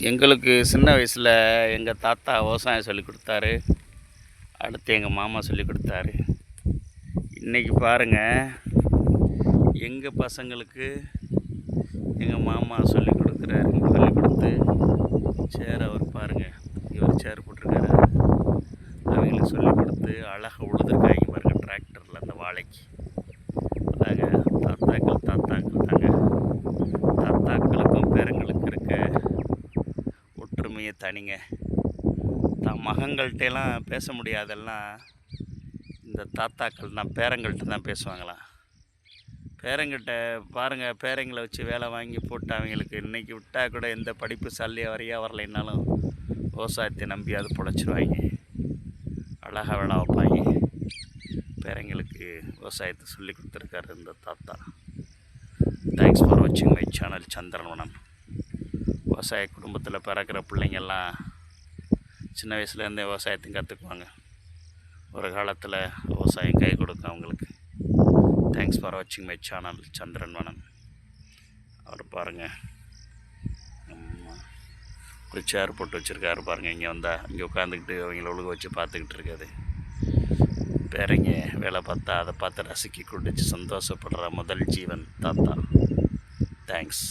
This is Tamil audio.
எங்களுக்கு சின்ன வயசில் எங்கள் தாத்தா விவசாயம் சொல்லி கொடுத்தாரு. அடுத்து எங்கள் மாமா சொல்லி கொடுத்தாரு. இன்றைக்கி பாருங்கள், எங்கள் பசங்களுக்கு எங்கள் மாமா சொல்லி கொடுக்குறாரு. சொல்லி கொடுத்து சேர் அவர் பாருங்கள், இவர் சேர் போட்டிருக்காரு. அவங்களுக்கு சொல்லி கொடுத்து அழகாக உழுதுருக்காங்க பாருங்கள் டிராக்டரில் அந்த வாழைக்கு. அதாங்க தாத்தாக்கள் தாங்க. தாத்தாக்களுக்கும் பேரங்களுக்கு இருக்க ஒற்றுமையை தனிங்க. தான் மகன்கள்கிட்டலாம் பேச முடியாதெல்லாம் இந்த தாத்தாக்கள் தான் பேரங்கள்கிட்ட தான் பேசுவாங்களாம். பேரங்கிட்ட பாருங்கள், பேரங்களை வச்சு வேலை வாங்கி போட்டு அவங்களுக்கு இன்றைக்கி விட்டால் கூட எந்த படிப்பு சல்லியாக வரையாக வரலைன்னாலும் விவசாயத்தை நம்பி அது பொழைச்சிருவாங்க. அழகாக வேலை வைப்பாங்க. பேரங்களுக்கு விவசாயத்தை சொல்லி கொடுத்துருக்காரு இந்த தாத்தா. தேங்க்ஸ் ஃபார் வாட்சிங் மை சேனல் சந்திரன்வனம். விவசாய குடும்பத்தில் பிறக்கிற பிள்ளைங்கள்லாம் சின்ன வயசுலேருந்தே விவசாயத்தையும் கற்றுக்குவாங்க. ஒரு காலத்தில் விவசாயம் கை கொடுக்கும் அவங்களுக்கு. தேங்க்ஸ் ஃபார் வாட்சிங் மை சேனல் சந்திரன்வனம். அவர் பாருங்கள், ஒரு சேர் போட்டு வச்சுருக்காரு பாருங்கள். இங்கே வந்தால் இங்கே உட்காந்துக்கிட்டு அவங்கள ஒழுக வச்சு பார்த்துக்கிட்டு இருக்காது. பேரங்க வேலை பார்த்தா அதை பார்த்து ரசிக்க குடிச்சு சந்தோஷப்படுற முதல் ஜீவன் தாத்தா. தேங்க்ஸ்.